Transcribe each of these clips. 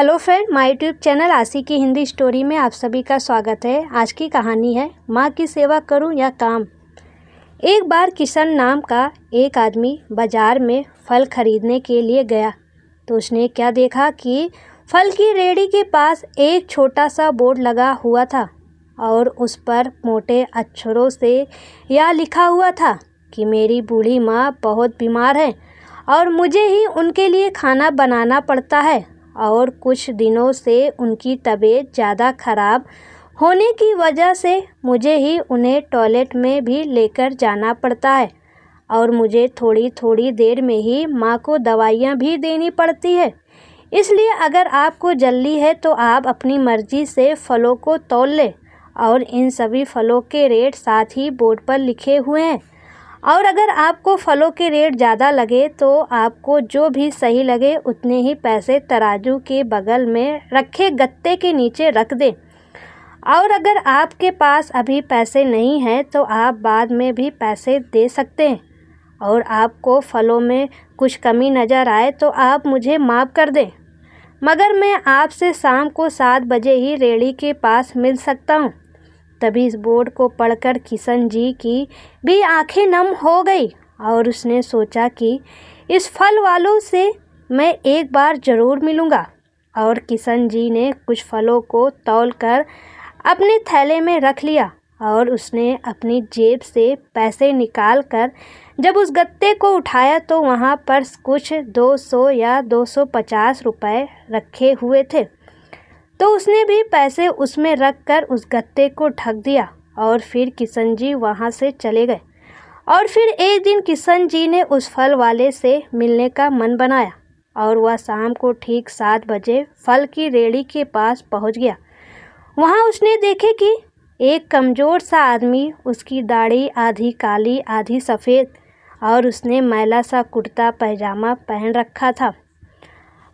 Hello friend, my YouTube channel आशी की Hindi story में आप सभी का स्वागत है। आज की कहानी है माँ की सेवा करूं या काम। एक बार किशन नाम का एक आदमी बाज़ार में फल खरीदने के लिए गया तो उसने क्या देखा कि फल की रेहड़ी के पास एक छोटा सा बोर्ड लगा हुआ था और उस पर मोटे अक्षरों से यह लिखा हुआ था कि मेरी बूढ़ी माँ बहुत बीमार है और मुझे ही उनके लिए खाना बनाना पड़ता है और कुछ दिनों से उनकी तबीयत ज़्यादा ख़राब होने की वजह से मुझे ही उन्हें टॉयलेट में भी लेकर जाना पड़ता है और मुझे थोड़ी थोड़ी देर में ही माँ को दवाइयाँ भी देनी पड़ती है। इसलिए अगर आपको जल्दी है तो आप अपनी मर्ज़ी से फलों को तौल लें और इन सभी फलों के रेट साथ ही बोर्ड पर लिखे हुए हैं। और अगर आपको फलों के रेट ज़्यादा लगे तो आपको जो भी सही लगे उतने ही पैसे तराजू के बगल में रखे गत्ते के नीचे रख दें। और अगर आपके पास अभी पैसे नहीं हैं तो आप बाद में भी पैसे दे सकते हैं। और आपको फलों में कुछ कमी नज़र आए तो आप मुझे माफ़ कर दें, मगर मैं आपसे शाम को 7 बजे ही रेहड़ी के पास मिल सकता हूँ। तभी इस बोर्ड को पढ़कर किशन जी की भी आंखें नम हो गई और उसने सोचा कि इस फल वालों से मैं एक बार ज़रूर मिलूँगा। और किशन जी ने कुछ फलों को तौलकर अपने थैले में रख लिया और उसने अपनी जेब से पैसे निकाल कर जब उस गत्ते को उठाया तो वहाँ पर कुछ 200 या 250 रुपए रखे हुए थे। तो उसने भी पैसे उसमें रख कर उस गत्ते को ढक दिया और फिर किशन जी वहाँ से चले गए। और फिर एक दिन किशन जी ने उस फल वाले से मिलने का मन बनाया और वह शाम को ठीक 7 बजे फल की रेहड़ी के पास पहुँच गया। वहाँ उसने देखे कि एक कमज़ोर सा आदमी, उसकी दाढ़ी आधी काली आधी सफ़ेद और उसने मैला सा कुर्ता पैजामा पहन रखा था।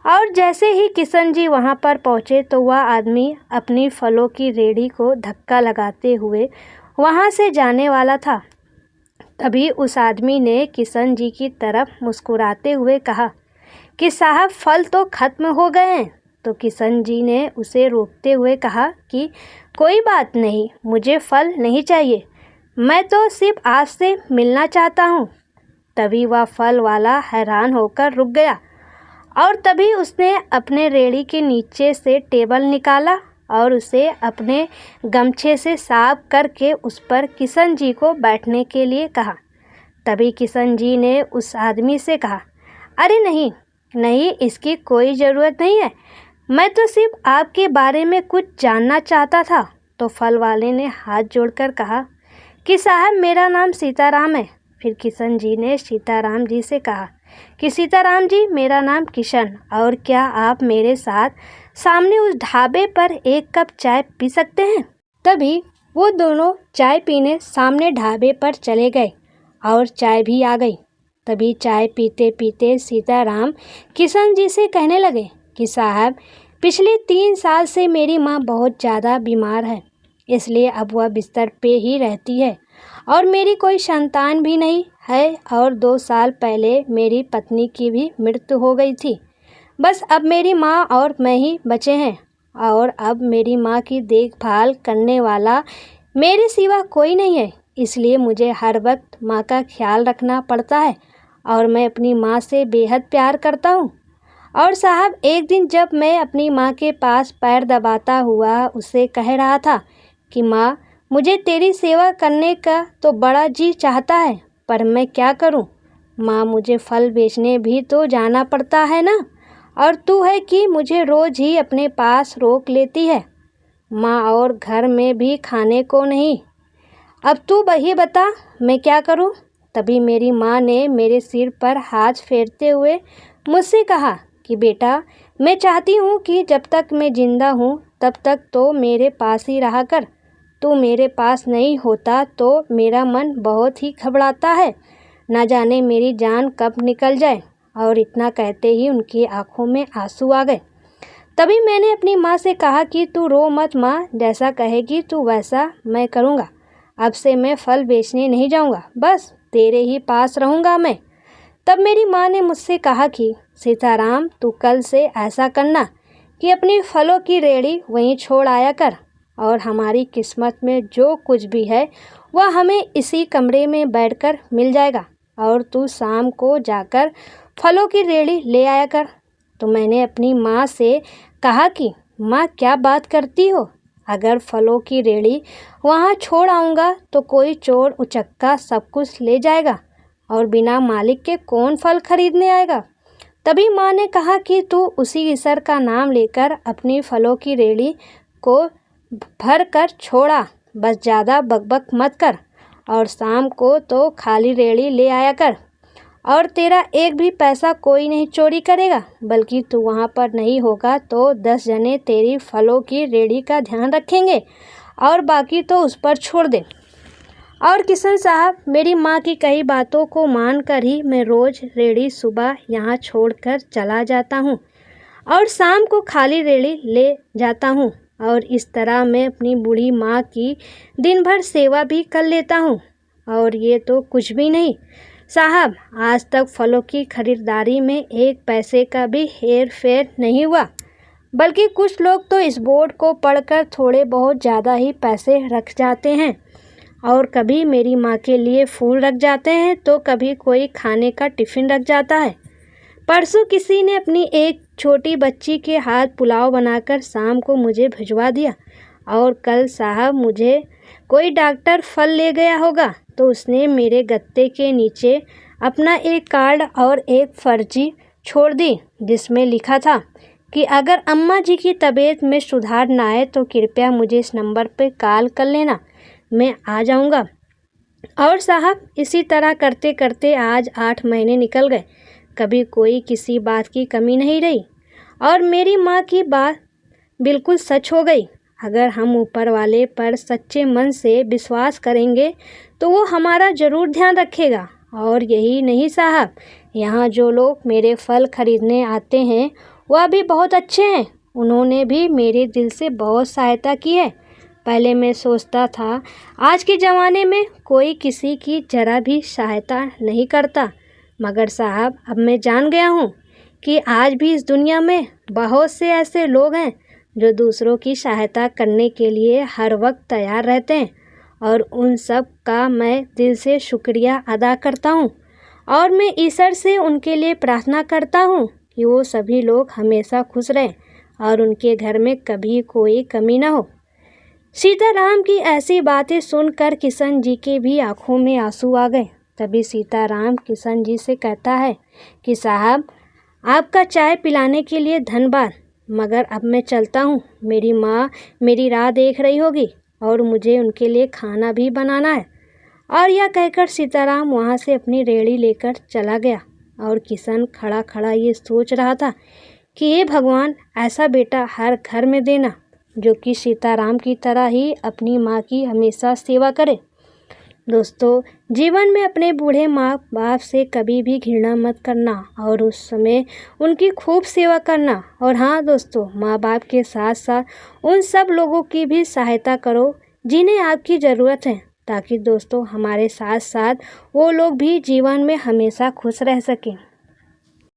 और जैसे ही किशन जी वहाँ पर पहुँचे तो वह आदमी अपनी फलों की रेहड़ी को धक्का लगाते हुए वहाँ से जाने वाला था। तभी उस आदमी ने किशन जी की तरफ मुस्कुराते हुए कहा कि साहब, फल तो ख़त्म हो गए हैं। तो किशन जी ने उसे रोकते हुए कहा कि कोई बात नहीं, मुझे फल नहीं चाहिए, मैं तो सिर्फ आपसे मिलना चाहता हूँ। तभी वह फल वाला हैरान होकर रुक गया और तभी उसने अपने रेहड़ी के नीचे से टेबल निकाला और उसे अपने गमछे से साफ करके उस पर किशन जी को बैठने के लिए कहा। तभी किशन जी ने उस आदमी से कहा, अरे नहीं नहीं, इसकी कोई ज़रूरत नहीं है, मैं तो सिर्फ आपके बारे में कुछ जानना चाहता था। तो फल वाले ने हाथ जोड़कर कहा कि साहब, मेरा नाम सीताराम है। फिर किशन जी ने सीताराम जी से कहा कि सीताराम जी, मेरा नाम किशन, और क्या आप मेरे साथ सामने उस ढाबे पर एक कप चाय पी सकते हैं। तभी वो दोनों चाय पीने सामने ढाबे पर चले गए और चाय भी आ गई। तभी चाय पीते पीते सीताराम किशन जी से कहने लगे कि साहब, पिछले 3 साल से मेरी माँ बहुत ज़्यादा बीमार है, इसलिए अब वह बिस्तर पे ही रहती है और मेरी कोई संतान भी नहीं है और 2 साल पहले मेरी पत्नी की भी मृत्यु हो गई थी। बस अब मेरी माँ और मैं ही बचे हैं और अब मेरी माँ की देखभाल करने वाला मेरे सिवा कोई नहीं है, इसलिए मुझे हर वक्त माँ का ख्याल रखना पड़ता है और मैं अपनी माँ से बेहद प्यार करता हूँ। और साहब, एक दिन जब मैं अपनी माँ के पास पैर दबाता हुआ उसे कह रहा था कि माँ, मुझे तेरी सेवा करने का तो बड़ा जी चाहता है, पर मैं क्या करूं? माँ, मुझे फल बेचने भी तो जाना पड़ता है ना, और तू है कि मुझे रोज़ ही अपने पास रोक लेती है माँ, और घर में भी खाने को नहीं। अब तू वही बता, मैं क्या करूं? तभी मेरी माँ ने मेरे सिर पर हाथ फेरते हुए मुझसे कहा कि बेटा, मैं चाहती हूँ कि जब तक मैं ज़िंदा हूँ तब तक तो मेरे पास ही रहा कर। तू मेरे पास नहीं होता तो मेरा मन बहुत ही घबराता है, ना जाने मेरी जान कब निकल जाए। और इतना कहते ही उनकी आंखों में आंसू आ गए। तभी मैंने अपनी माँ से कहा कि तू रो मत माँ, जैसा कहेगी तू वैसा मैं करूँगा। अब से मैं फल बेचने नहीं जाऊँगा, बस तेरे ही पास रहूँगा मैं। तब मेरी माँ ने मुझसे कहा कि सीताराम, तू कल से ऐसा करना कि अपनी फलों की रेहड़ी वहीं छोड़ आया कर, और हमारी किस्मत में जो कुछ भी है वह हमें इसी कमरे में बैठकर मिल जाएगा, और तू शाम को जाकर फलों की रेहड़ी ले आया कर। तो मैंने अपनी माँ से कहा कि माँ, क्या बात करती हो? अगर फलों की रेहड़ी वहाँ छोड़ आऊँगा तो कोई चोर उचक्का सब कुछ ले जाएगा, और बिना मालिक के कौन फल खरीदने आएगा? तभी माँ ने कहा कि तू उसी ईश्वर का नाम लेकर अपनी फलों की रेहड़ी को भर कर छोड़ा, बस ज़्यादा बकबक मत कर, और शाम को तो खाली रेहड़ी ले आया कर, और तेरा एक भी पैसा कोई नहीं चोरी करेगा, बल्कि तू वहाँ पर नहीं होगा तो 10 जने तेरी फलों की रेहड़ी का ध्यान रखेंगे, और बाकी तो उस पर छोड़ दे। और किशन साहब, मेरी माँ की कई बातों को मानकर ही मैं रोज़ रेहड़ी सुबह यहाँ छोड़कर चला जाता हूँ, और शाम को खाली रेहड़ी ले जाता हूँ, और इस तरह मैं अपनी बूढ़ी माँ की दिन भर सेवा भी कर लेता हूँ। और ये तो कुछ भी नहीं साहब, आज तक फलों की खरीदारी में एक पैसे का भी हेर फेर नहीं हुआ, बल्कि कुछ लोग तो इस बोर्ड को पढ़कर थोड़े बहुत ज़्यादा ही पैसे रख जाते हैं, और कभी मेरी माँ के लिए फूल रख जाते हैं, तो कभी कोई खाने का टिफ़िन रख जाता है। परसों किसी ने अपनी एक छोटी बच्ची के हाथ पुलाव बनाकर शाम को मुझे भिजवा दिया, और कल साहब मुझे कोई डॉक्टर फल ले गया होगा तो उसने मेरे गत्ते के नीचे अपना एक कार्ड और एक फर्जी छोड़ दी, जिसमें लिखा था कि अगर अम्मा जी की तबीयत में सुधार ना आए तो कृपया मुझे इस नंबर पर कॉल कर लेना, मैं आ जाऊंगा। और साहब, इसी तरह करते करते आज 8 महीने निकल गए, कभी कोई किसी बात की कमी नहीं रही, और मेरी माँ की बात बिल्कुल सच हो गई। अगर हम ऊपर वाले पर सच्चे मन से विश्वास करेंगे तो वो हमारा ज़रूर ध्यान रखेगा। और यही नहीं साहब, यहाँ जो लोग मेरे फल खरीदने आते हैं वह भी बहुत अच्छे हैं, उन्होंने भी मेरे दिल से बहुत सहायता की है। पहले मैं सोचता था आज के ज़माने में कोई किसी की ज़रा भी सहायता नहीं करता, मगर साहब अब मैं जान गया हूँ कि आज भी इस दुनिया में बहुत से ऐसे लोग हैं जो दूसरों की सहायता करने के लिए हर वक्त तैयार रहते हैं, और उन सब का मैं दिल से शुक्रिया अदा करता हूँ, और मैं ईश्वर से उनके लिए प्रार्थना करता हूँ कि वो सभी लोग हमेशा खुश रहें और उनके घर में कभी कोई कमी ना हो। सीताराम की ऐसी बातें सुनकर किशन जी के भी आंखों में आंसू आ गए। तभी सीताराम किशन जी से कहता है कि साहब, आपका चाय पिलाने के लिए धन्यवाद, मगर अब मैं चलता हूँ, मेरी माँ मेरी राह देख रही होगी और मुझे उनके लिए खाना भी बनाना है। और यह कहकर सीताराम वहाँ से अपनी रेहड़ी लेकर चला गया, और किशन खड़ा खड़ा ये सोच रहा था कि हे भगवान, ऐसा बेटा हर घर में देना जो कि सीताराम की तरह ही अपनी माँ की हमेशा सेवा करे। दोस्तों, जीवन में अपने बूढ़े माँ बाप से कभी भी घृणा मत करना, और उस समय उनकी खूब सेवा करना। और हाँ दोस्तों, माँ बाप के साथ साथ उन सब लोगों की भी सहायता करो जिन्हें आपकी ज़रूरत है, ताकि दोस्तों हमारे साथ साथ वो लोग भी जीवन में हमेशा खुश रह सकें।